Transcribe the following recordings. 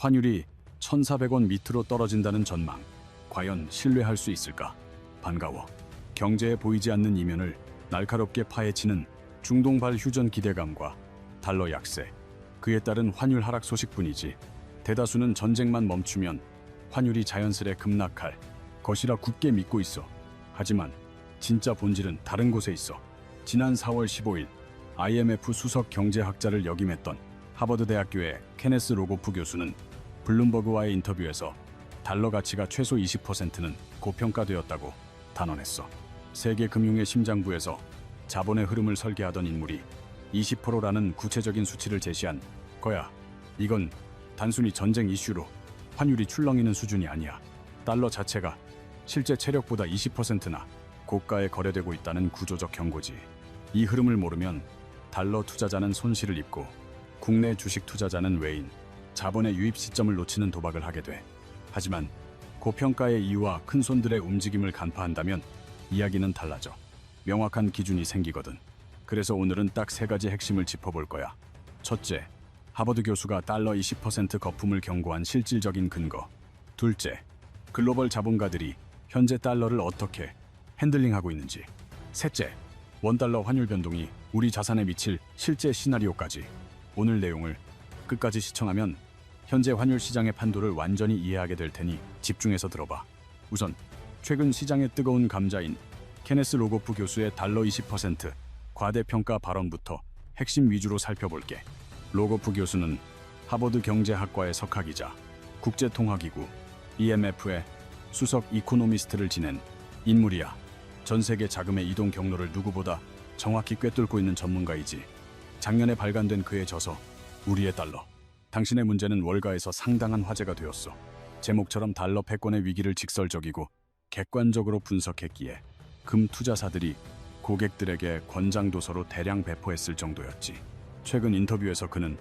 환율이 1,400원 밑으로 떨어진다는 전망. 과연 신뢰할 수 있을까? 반가워. 경제에 보이지 않는 이면을 날카롭게 파헤치는 중동발 휴전 기대감과 달러 약세, 그에 따른 환율 하락 소식뿐이지 대다수는 전쟁만 멈추면 환율이 자연스레 급락할 것이라 굳게 믿고 있어. 하지만 진짜 본질은 다른 곳에 있어. 지난 4월 15일 IMF 수석 경제학자를 역임했던 하버드 대학교의 케네스 로고프 교수는 블룸버그와의 인터뷰에서 달러 가치가 최소 20%는 고평가되었다고 단언했어. 세계 금융의 심장부에서 자본의 흐름을 설계하던 인물이 20%라는 구체적인 수치를 제시한 거야. 이건 단순히 전쟁 이슈로 환율이 출렁이는 수준이 아니야. 달러 자체가 실제 체력보다 20%나 고가에 거래되고 있다는 구조적 경고지. 이 흐름을 모르면 달러 투자자는 손실을 입고 국내 주식 투자자는 외인, 자본의 유입 시점을 놓치는 도박을 하게 돼. 하지만 고평가의 이유와 큰 손들의 움직임을 간파한다면 이야기는 달라져. 명확한 기준이 생기거든. 그래서 오늘은 딱 3가지 핵심을 짚어볼 거야. 첫째, 하버드 교수가 달러 20% 거품을 경고한 실질적인 근거. 둘째, 글로벌 자본가들이 현재 달러를 어떻게 핸들링하고 있는지. 셋째, 원달러 환율 변동이 우리 자산에 미칠 실제 시나리오까지. 오늘 내용을 끝까지 시청하면 현재 환율 시장의 판도를 완전히 이해하게 될 테니 집중해서 들어봐. 우선 최근 시장의 뜨거운 감자인 케네스 로고프 교수의 달러 20% 과대평가 발언부터 핵심 위주로 살펴볼게. 로고프 교수는 하버드 경제학과의 석학이자 국제통화기구 IMF의 수석 이코노미스트를 지낸 인물이야. 전 세계 자금의 이동 경로를 누구보다 정확히 꿰뚫고 있는 전문가이지. 작년에 발간된 그의 저서 우리의 달러, 당신의 문제는 월가에서 상당한 화제가 되었어. 제목처럼 달러 패권의 위기를 직설적이고 객관적으로 분석했기에 금 투자사들이 고객들에게 권장도서로 대량 배포했을 정도였지. 최근 인터뷰에서 그는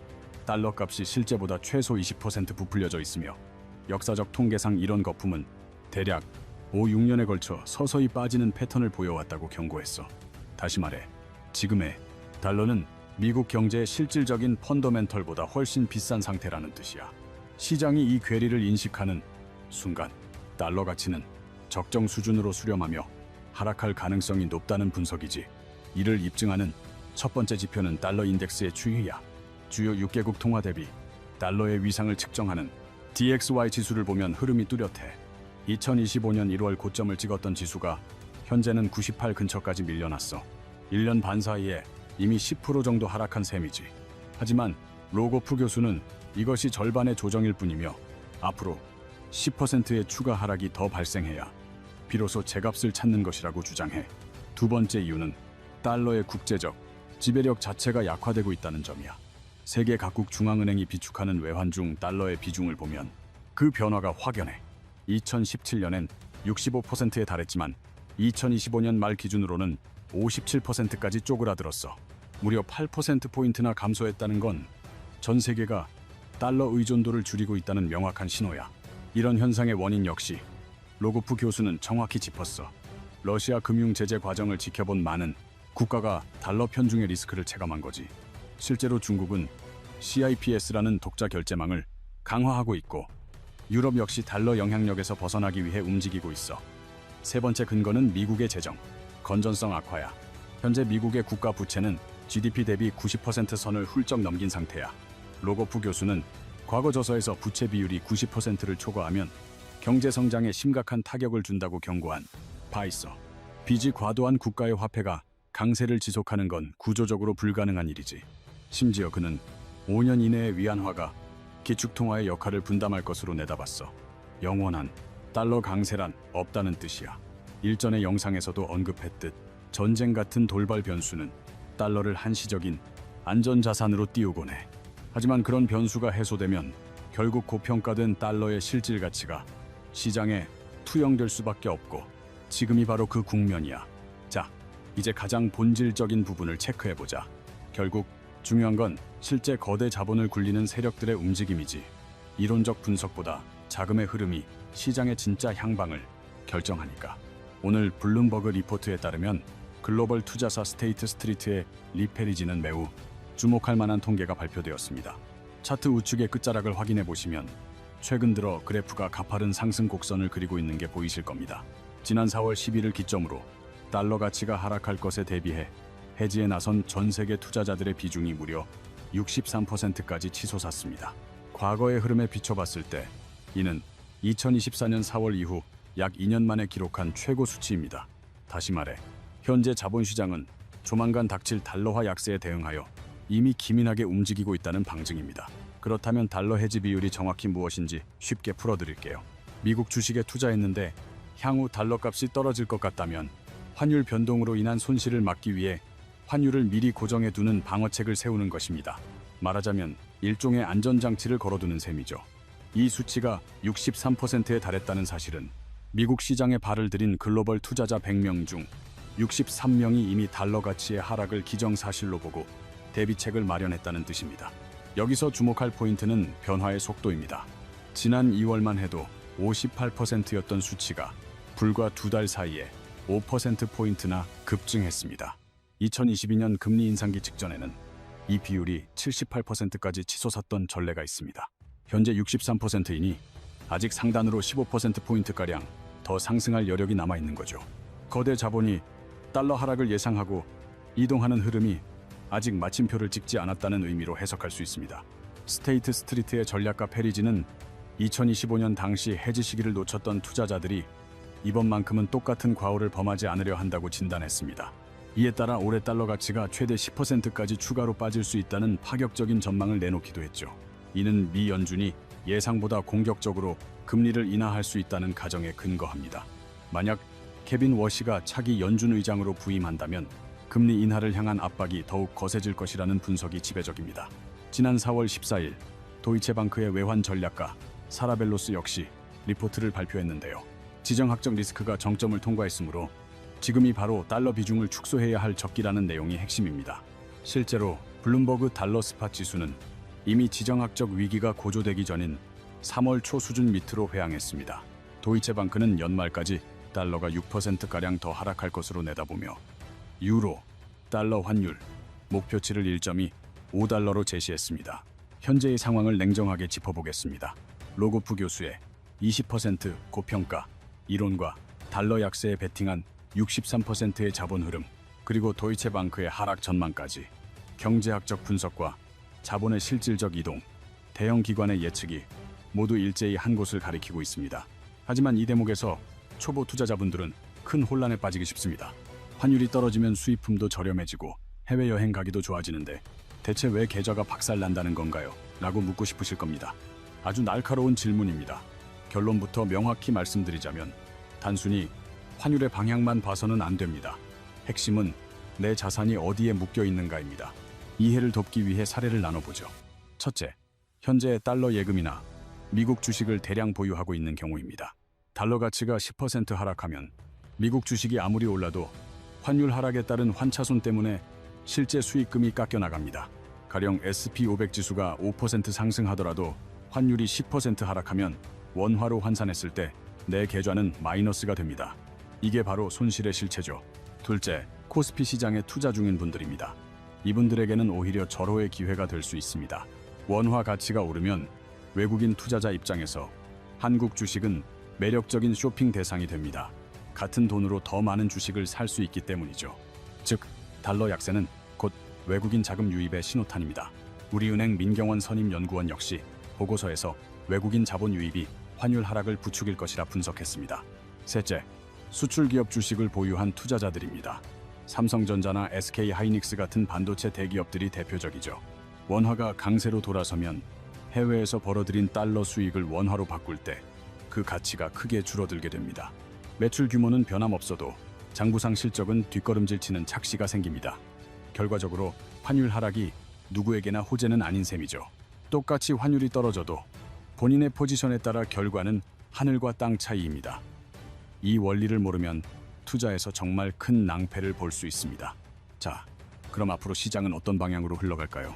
달러 값이 실제보다 최소 20% 부풀려져 있으며 역사적 통계상 이런 거품은 대략 5, 6년에 걸쳐 서서히 빠지는 패턴을 보여왔다고 경고했어. 다시 말해, 지금의 달러는 미국 경제의 실질적인 펀더멘털보다 훨씬 비싼 상태라는 뜻이야. 시장이 이 괴리를 인식하는 순간 달러 가치는 적정 수준으로 수렴하며 하락할 가능성이 높다는 분석이지. 이를 입증하는 첫 번째 지표는 달러 인덱스의 추이야. 주요 6개국 통화 대비 달러의 위상을 측정하는 DXY 지수를 보면 흐름이 뚜렷해. 2025년 1월 고점을 찍었던 지수가 현재는 98 근처까지 밀려났어. 1년 반 사이에 이미 10% 정도 하락한 셈이지. 하지만 로고프 교수는 이것이 절반의 조정일 뿐이며 앞으로 10%의 추가 하락이 더 발생해야 비로소 제값을 찾는 것이라고 주장해. 두 번째 이유는 달러의 국제적 지배력 자체가 약화되고 있다는 점이야. 세계 각국 중앙은행이 비축하는 외환 중 달러의 비중을 보면 그 변화가 확연해. 2017년엔 65%에 달했지만 2025년 말 기준으로는 57%까지 쪼그라들었어. 무려 8%포인트나 감소했다는 건 전 세계가 달러 의존도를 줄이고 있다는 명확한 신호야. 이런 현상의 원인 역시 로고프 교수는 정확히 짚었어. 러시아 금융 제재 과정을 지켜본 많은 국가가 달러 편중의 리스크를 체감한 거지. 실제로 중국은 CIPS라는 독자 결제망을 강화하고 있고 유럽 역시 달러 영향력에서 벗어나기 위해 움직이고 있어. 세 번째 근거는 미국의 재정 건전성 악화야. 현재 미국의 국가 부채는 GDP 대비 90% 선을 훌쩍 넘긴 상태야. 로고프 교수는 과거 저서에서 부채 비율이 90%를 초과하면 경제 성장에 심각한 타격을 준다고 경고한 바 있어. 빚이 과도한 국가의 화폐가 강세를 지속하는 건 구조적으로 불가능한 일이지. 심지어 그는 5년 이내의 위안화가 기축통화의 역할을 분담할 것으로 내다봤어. 영원한 달러 강세란 없다는 뜻이야. 일전의 영상에서도 언급했듯 전쟁 같은 돌발 변수는 달러를 한시적인 안전자산으로 띄우곤 해. 하지만 그런 변수가 해소되면 결국 고평가된 달러의 실질 가치가 시장에 투영될 수밖에 없고 지금이 바로 그 국면이야. 자, 이제 가장 본질적인 부분을 체크해보자. 결국 중요한 건 실제 거대 자본을 굴리는 세력들의 움직임이지. 이론적 분석보다 자금의 흐름이 시장의 진짜 향방을 결정하니까. 오늘 블룸버그 리포트에 따르면 글로벌 투자사 스테이트 스트리트의 리 페리지는 매우 주목할 만한 통계가 발표되었습니다. 차트 우측의 끝자락을 확인해 보시면 최근 들어 그래프가 가파른 상승 곡선을 그리고 있는 게 보이실 겁니다. 지난 4월 10일을 기점으로 달러 가치가 하락할 것에 대비해 해지에 나선 전 세계 투자자들의 비중이 무려 63%까지 치솟았습니다. 과거의 흐름에 비춰봤을 때 이는 2024년 4월 이후 약 2년 만에 기록한 최고 수치입니다. 다시 말해 현재 자본시장은 조만간 닥칠 달러화 약세에 대응하여 이미 기민하게 움직이고 있다는 방증입니다. 그렇다면 달러 해지 비율이 정확히 무엇인지 쉽게 풀어드릴게요. 미국 주식에 투자했는데 향후 달러 값이 떨어질 것 같다면 환율 변동으로 인한 손실을 막기 위해 환율을 미리 고정해 두는 방어책을 세우는 것입니다. 말하자면 일종의 안전장치를 걸어두는 셈이죠. 이 수치가 63%에 달했다는 사실은 미국 시장에 발을 들인 글로벌 투자자 100명 중 63명이 이미 달러 가치의 하락을 기정사실로 보고 대비책을 마련했다는 뜻입니다. 여기서 주목할 포인트는 변화의 속도입니다. 지난 2월만 해도 58%였던 수치가 불과 2달 사이에 5%포인트나 급증했습니다. 2022년 금리 인상기 직전에는 이 비율이 78%까지 치솟았던 전례가 있습니다. 현재 63%이니 아직 상단으로 15%포인트가량 더 상승할 여력이 남아있는 거죠. 거대 자본이 달러 하락을 예상하고 이동하는 흐름이 아직 마침표를 찍지 않았다는 의미로 해석할 수 있습니다. 스테이트 스트리트의 전략가 페리지는 2025년 당시 해지 시기를 놓쳤던 투자자들이 이번만큼은 똑같은 과오를 범하지 않으려 한다고 진단했습니다. 이에 따라 올해 달러 가치가 최대 10%까지 추가로 빠질 수 있다는 파격적인 전망을 내놓기도 했죠. 이는 미 연준이 예상보다 공격적으로 금리를 인하할 수 있다는 가정에 근거합니다. 만약 케빈 워시가 차기 연준 의장으로 부임한다면 금리 인하를 향한 압박이 더욱 거세질 것이라는 분석이 지배적입니다. 지난 4월 14일 도이체방크의 외환 전략가 사라벨로스 역시 리포트를 발표했는데요. 지정학적 리스크가 정점을 통과했으므로 지금이 바로 달러 비중을 축소해야 할 적기라는 내용이 핵심입니다. 실제로 블룸버그 달러 스팟 지수는 이미 지정학적 위기가 고조되기 전인 3월 초 수준 밑으로 회항했습니다. 도이체방크는 연말까지 달러가 6%가량 더 하락할 것으로 내다보며 유로, 달러 환율, 목표치를 1.25달러로 제시했습니다. 현재의 상황을 냉정하게 짚어보겠습니다. 로고프 교수의 20% 고평가 이론과 달러 약세에 베팅한 63%의 자본 흐름, 그리고 도이체방크의 하락 전망까지 경제학적 분석과 자본의 실질적 이동, 대형 기관의 예측이 모두 일제히 한 곳을 가리키고 있습니다. 하지만 이 대목에서 초보 투자자분들은 큰 혼란에 빠지기 쉽습니다. 환율이 떨어지면 수입품도 저렴해지고 해외여행 가기도 좋아지는데 대체 왜 계좌가 박살난다는 건가요? 라고 묻고 싶으실 겁니다. 아주 날카로운 질문입니다. 결론부터 명확히 말씀드리자면 단순히 환율의 방향만 봐서는 안 됩니다. 핵심은 내 자산이 어디에 묶여 있는가입니다. 이해를 돕기 위해 사례를 나눠보죠. 첫째, 현재 달러 예금이나 미국 주식을 대량 보유하고 있는 경우입니다. 달러 가치가 10% 하락하면 미국 주식이 아무리 올라도 환율 하락에 따른 환차손 때문에 실제 수익금이 깎여 나갑니다. 가령 SP500 지수가 5% 상승하더라도 환율이 10% 하락하면 원화로 환산했을 때 내 계좌는 마이너스가 됩니다. 이게 바로 손실의 실체죠. 둘째, 코스피 시장에 투자 중인 분들입니다. 이분들에게는 오히려 절호의 기회가 될 수 있습니다. 원화 가치가 오르면 외국인 투자자 입장에서 한국 주식은 매력적인 쇼핑 대상이 됩니다. 같은 돈으로 더 많은 주식을 살 수 있기 때문이죠. 즉, 달러 약세는 곧 외국인 자금 유입의 신호탄입니다. 우리은행 민경원 선임연구원 역시 보고서에서 외국인 자본 유입이 환율 하락을 부추길 것이라 분석했습니다. 셋째, 수출 기업 주식을 보유한 투자자들입니다. 삼성전자나 SK하이닉스 같은 반도체 대기업들이 대표적이죠. 원화가 강세로 돌아서면 해외에서 벌어들인 달러 수익을 원화로 바꿀 때 그 가치가 크게 줄어들게 됩니다. 매출 규모는 변함없어도 장부상 실적은 뒷걸음질 치는 착시가 생깁니다. 결과적으로 환율 하락이 누구에게나 호재는 아닌 셈이죠. 똑같이 환율이 떨어져도 본인의 포지션에 따라 결과는 하늘과 땅 차이입니다. 이 원리를 모르면 투자에서 정말 큰 낭패를 볼 수 있습니다. 자, 그럼 앞으로 시장은 어떤 방향으로 흘러갈까요?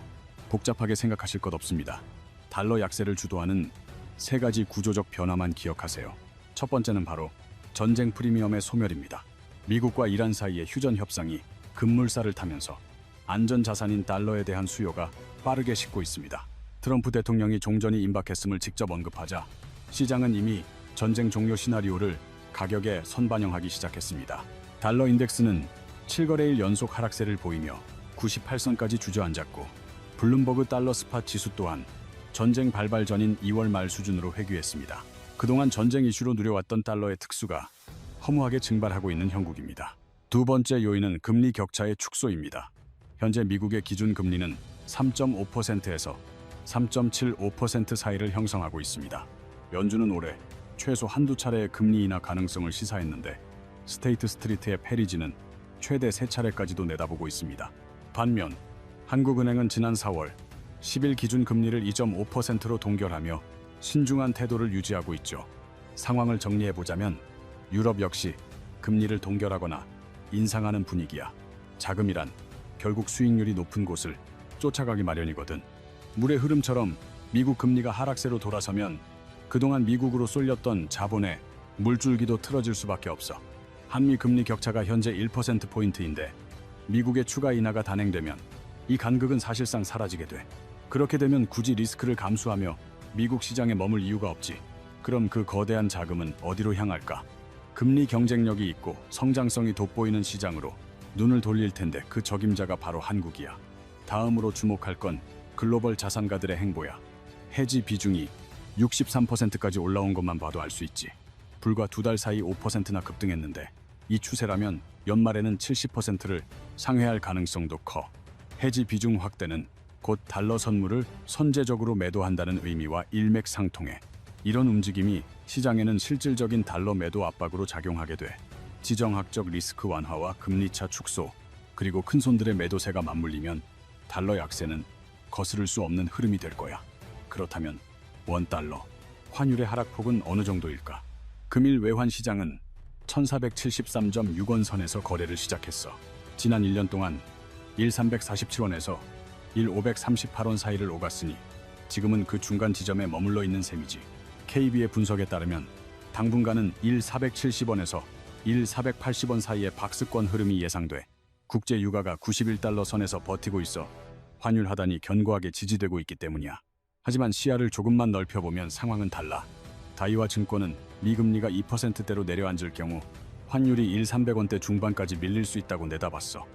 복잡하게 생각하실 것 없습니다. 달러 약세를 주도하는 세 가지 구조적 변화만 기억하세요. 첫 번째는 바로 전쟁 프리미엄의 소멸입니다. 미국과 이란 사이의 휴전 협상이 급물살을 타면서 안전 자산인 달러에 대한 수요가 빠르게 식고 있습니다. 트럼프 대통령이 종전이 임박했음을 직접 언급하자 시장은 이미 전쟁 종료 시나리오를 가격에 선반영하기 시작했습니다. 달러 인덱스는 7거래일 연속 하락세를 보이며 98선까지 주저앉았고 블룸버그 달러 스팟 지수 또한 전쟁 발발 전인 2월 말 수준으로 회귀했습니다. 그동안 전쟁 이슈로 누려왔던 달러의 특수가 허무하게 증발하고 있는 형국입니다. 두 번째 요인은 금리 격차의 축소입니다. 현재 미국의 기준 금리는 3.5%에서 3.75% 사이를 형성하고 있습니다. 연준은 올해 최소 한두 차례의 금리 인하 가능성을 시사했는데 스테이트 스트리트의 페리지는 최대 3차례까지도 내다보고 있습니다. 반면 한국은행은 지난 4월 10일 기준 금리를 2.5%로 동결하며 신중한 태도를 유지하고 있죠. 상황을 정리해보자면 유럽 역시 금리를 동결하거나 인상하는 분위기야. 자금이란 결국 수익률이 높은 곳을 쫓아가기 마련이거든. 물의 흐름처럼 미국 금리가 하락세로 돌아서면 그동안 미국으로 쏠렸던 자본의 물줄기도 틀어질 수밖에 없어. 한미 금리 격차가 현재 1%포인트인데 미국의 추가 인하가 단행되면 이 간극은 사실상 사라지게 돼. 그렇게 되면 굳이 리스크를 감수하며 미국 시장에 머물 이유가 없지. 그럼 그 거대한 자금은 어디로 향할까? 금리 경쟁력이 있고 성장성이 돋보이는 시장으로 눈을 돌릴 텐데 그 적임자가 바로 한국이야. 다음으로 주목할 건 글로벌 자산가들의 행보야. 해지 비중이 63%까지 올라온 것만 봐도 알 수 있지. 불과 2달 사이 5%나 급등했는데 이 추세라면 연말에는 70%를 상회할 가능성도 커. 해지 비중 확대는 곧 달러 선물을 선제적으로 매도한다는 의미와 일맥상통해. 이런 움직임이 시장에는 실질적인 달러 매도 압박으로 작용하게 돼. 지정학적 리스크 완화와 금리차 축소, 그리고 큰손들의 매도세가 맞물리면 달러 약세는 거스를 수 없는 흐름이 될 거야. 그렇다면 원달러, 환율의 하락폭은 어느 정도일까? 금일 외환 시장은 1473.6원 선에서 거래를 시작했어. 지난 1년 동안 1347원에서 1538원 사이를 오갔으니 지금은 그 중간 지점에 머물러 있는 셈이지. KB의 분석에 따르면 당분간은 1470원에서 1480원 사이의 박스권 흐름이 예상돼 국제 유가가 91달러 선에서 버티고 있어 환율 하단이 견고하게 지지되고 있기 때문이야. 하지만 시야를 조금만 넓혀보면 상황은 달라. 다이와 증권은 미금리가 2%대로 내려앉을 경우 환율이 1300원대 중반까지 밀릴 수 있다고 내다봤어.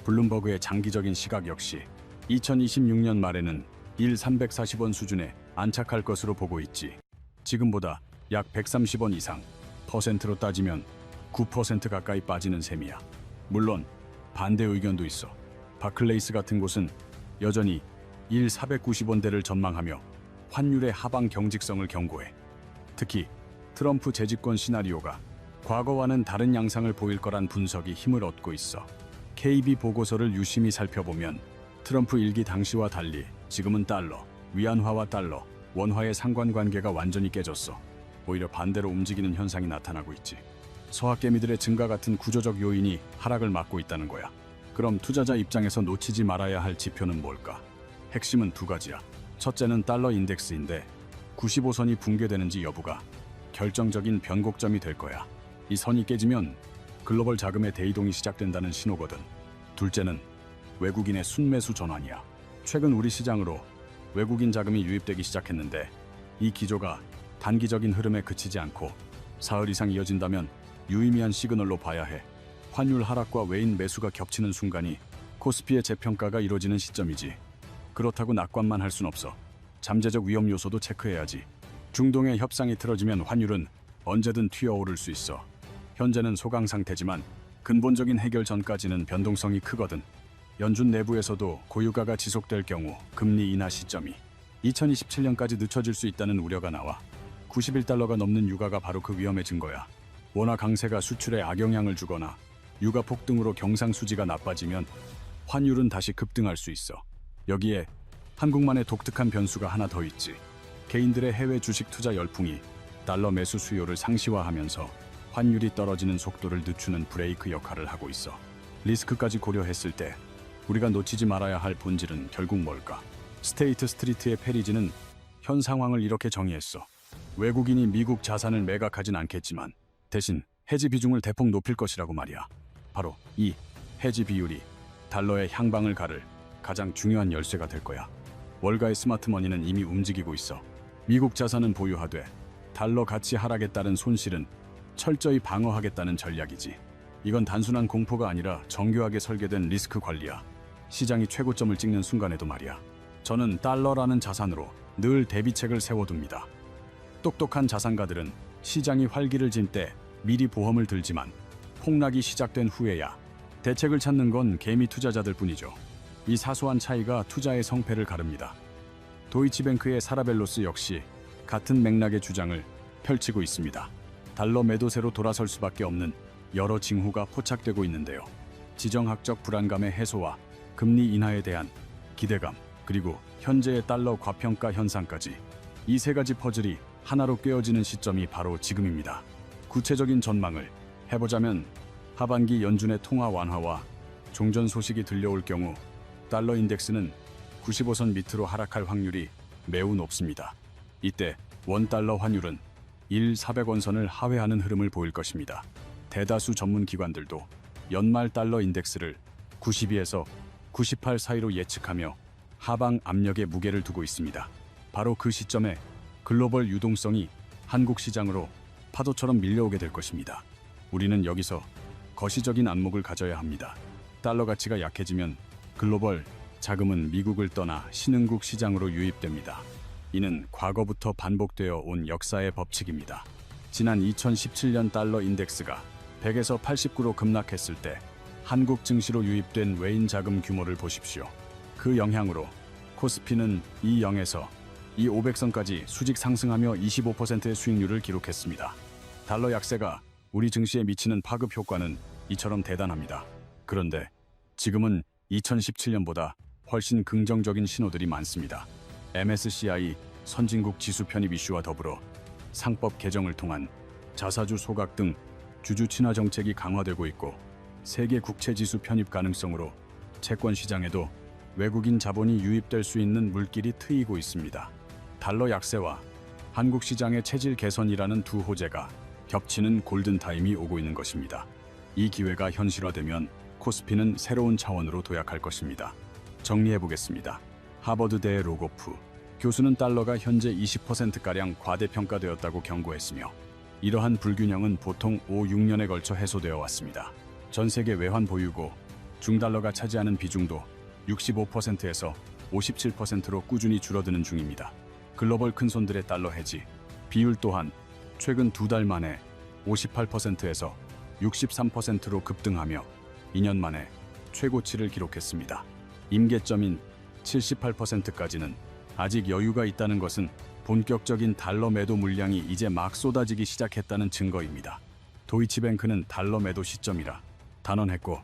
블룸버그의 장기적인 시각 역시 2026년 말에는 1340원 수준에 안착할 것으로 보고 있지. 지금보다 약 130원 이상, 퍼센트로 따지면 9% 가까이 빠지는 셈이야. 물론 반대 의견도 있어. 바클레이스 같은 곳은 여전히 1490원대를 전망하며 환율의 하방 경직성을 경고해. 특히 트럼프 재집권 시나리오가 과거와는 다른 양상을 보일 거란 분석이 힘을 얻고 있어. KB 보고서를 유심히 살펴보면 트럼프 일기 당시와 달리 지금은 달러, 위안화와 달러, 원화의 상관관계가 완전히 깨졌어. 오히려 반대로 움직이는 현상이 나타나고 있지. 서학개미들의 증가 같은 구조적 요인이 하락을 막고 있다는 거야. 그럼 투자자 입장에서 놓치지 말아야 할 지표는 뭘까? 핵심은 두 가지야. 첫째는 달러 인덱스인데 95선이 붕괴되는지 여부가 결정적인 변곡점이 될 거야. 이 선이 깨지면 글로벌 자금의 대이동이 시작된다는 신호거든. 둘째는 외국인의 순매수 전환이야. 최근 우리 시장으로 외국인 자금이 유입되기 시작했는데 이 기조가 단기적인 흐름에 그치지 않고 사흘 이상 이어진다면 유의미한 시그널로 봐야 해. 환율 하락과 외인 매수가 겹치는 순간이 코스피의 재평가가 이루어지는 시점이지. 그렇다고 낙관만 할 순 없어. 잠재적 위험 요소도 체크해야지. 중동의 협상이 틀어지면 환율은 언제든 튀어오를 수 있어. 현재는 소강 상태지만 근본적인 해결 전까지는 변동성이 크거든. 연준 내부에서도 고유가가 지속될 경우 금리 인하 시점이 2027년까지 늦춰질 수 있다는 우려가 나와. 91달러가 넘는 유가가 바로 그 위험의 증거야. 원화 강세가 수출에 악영향을 주거나 유가 폭등으로 경상수지가 나빠지면 환율은 다시 급등할 수 있어. 여기에 한국만의 독특한 변수가 하나 더 있지. 개인들의 해외 주식 투자 열풍이 달러 매수 수요를 상시화하면서 환율이 떨어지는 속도를 늦추는 브레이크 역할을 하고 있어. 리스크까지 고려했을 때 우리가 놓치지 말아야 할 본질은 결국 뭘까? 스테이트 스트리트의 페리지는 현 상황을 이렇게 정의했어. 외국인이 미국 자산을 매각하진 않겠지만 대신 해지 비중을 대폭 높일 것이라고 말이야. 바로 이 해지 비율이 달러의 향방을 가를 가장 중요한 열쇠가 될 거야. 월가의 스마트머니는 이미 움직이고 있어 미국 자산은 보유하되 달러 가치 하락에 따른 손실은 철저히 방어하겠다는 전략이지. 이건 단순한 공포가 아니라 정교하게 설계된 리스크 관리야. 시장이 최고점을 찍는 순간에도 말이야. 저는 달러라는 자산으로 늘 대비책을 세워둡니다. 똑똑한 자산가들은 시장이 활기를 질 때 미리 보험을 들지만 폭락이 시작된 후에야 대책을 찾는 건 개미 투자자들 뿐이죠. 이 사소한 차이가 투자의 성패를 가릅니다. 도이치뱅크의 사라벨로스 역시 같은 맥락의 주장을 펼치고 있습니다. 달러 매도세로 돌아설 수밖에 없는 여러 징후가 포착되고 있는데요. 지정학적 불안감의 해소와 금리 인하에 대한 기대감, 그리고 현재의 달러 과평가 현상까지 이 세 가지 퍼즐이 하나로 꿰어지는 시점이 바로 지금입니다. 구체적인 전망을 해보자면 하반기 연준의 통화 완화와 종전 소식이 들려올 경우 달러 인덱스는 95선 밑으로 하락할 확률이 매우 높습니다. 이때 원달러 환율은 1,400원선을 하회하는 흐름을 보일 것입니다. 대다수 전문 기관들도 연말 달러 인덱스를 92에서 98 사이로 예측하며 하방 압력에 무게를 두고 있습니다. 바로 그 시점에 글로벌 유동성이 한국 시장으로 파도처럼 밀려오게 될 것입니다. 우리는 여기서 거시적인 안목을 가져야 합니다. 달러 가치가 약해지면 글로벌 자금은 미국을 떠나 신흥국 시장으로 유입됩니다. 이는 과거부터 반복되어 온 역사의 법칙입니다. 지난 2017년 달러 인덱스가 100에서 89로 급락했을 때 한국 증시로 유입된 외인 자금 규모를 보십시오. 그 영향으로 코스피는 E0에서 E500선까지 수직 상승하며 25%의 수익률을 기록했습니다. 달러 약세가 우리 증시에 미치는 파급 효과는 이처럼 대단합니다. 그런데 지금은 2017년보다 훨씬 긍정적인 신호들이 많습니다. MSCI 선진국 지수 편입 이슈와 더불어 상법 개정을 통한 자사주 소각 등 주주 친화 정책이 강화되고 있고, 세계 국채 지수 편입 가능성으로 채권 시장에도 외국인 자본이 유입될 수 있는 물길이 트이고 있습니다. 달러 약세와 한국 시장의 체질 개선이라는 두 호재가 겹치는 골든타임이 오고 있는 것입니다. 이 기회가 현실화되면 코스피는 새로운 차원으로 도약할 것입니다. 정리해보겠습니다. 하버드대 로고프 교수는 달러가 현재 20%가량 과대평가되었다고 경고했으며, 이러한 불균형은 보통 5-6년에 걸쳐 해소되어 왔습니다. 전 세계 외환 보유고 중달러가 차지하는 비중도 65%에서 57%로 꾸준히 줄어드는 중입니다. 글로벌 큰손들의 달러 해지 비율 또한 최근 2달 만에 58%에서 63%로 급등하며 2년 만에 최고치를 기록했습니다. 임계점인 78%까지는 아직 여유가 있다는 것은 본격적인 달러 매도 물량이 이제 막 쏟아지기 시작했다는 증거입니다. 도이치뱅크는 달러 매도 시점이라 단언했고,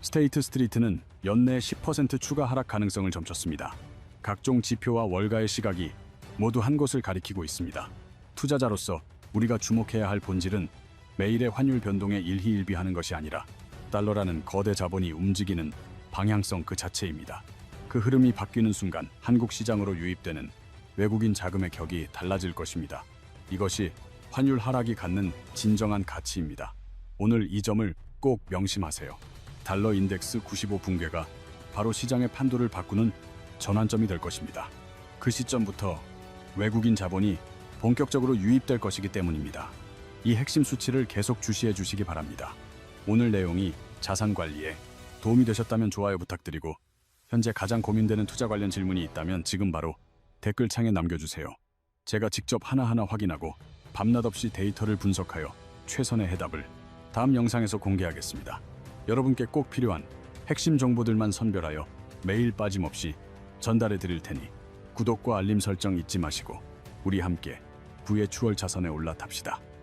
스테이트 스트리트는 연내 10% 추가 하락 가능성을 점쳤습니다. 각종 지표와 월가의 시각이 모두 한 곳을 가리키고 있습니다. 투자자로서 우리가 주목해야 할 본질은 매일의 환율 변동에 일희일비하는 것이 아니라 달러라는 거대 자본이 움직이는 방향성 그 자체입니다. 그 흐름이 바뀌는 순간 한국 시장으로 유입되는 외국인 자금의 격이 달라질 것입니다. 이것이 환율 하락이 갖는 진정한 가치입니다. 오늘 이 점을 꼭 명심하세요. 달러 인덱스 95 붕괴가 바로 시장의 판도를 바꾸는 전환점이 될 것입니다. 그 시점부터 외국인 자본이 본격적으로 유입될 것이기 때문입니다. 이 핵심 수치를 계속 주시해 주시기 바랍니다. 오늘 내용이 자산 관리에 도움이 되셨다면 좋아요 부탁드리고, 현재 가장 고민되는 투자 관련 질문이 있다면 지금 바로 댓글창에 남겨주세요. 제가 직접 하나하나 확인하고 밤낮 없이 데이터를 분석하여 최선의 해답을 다음 영상에서 공개하겠습니다. 여러분께 꼭 필요한 핵심 정보들만 선별하여 매일 빠짐없이 전달해 드릴 테니 구독과 알림 설정 잊지 마시고 우리 함께 부의 추월 자산에 올라탑시다.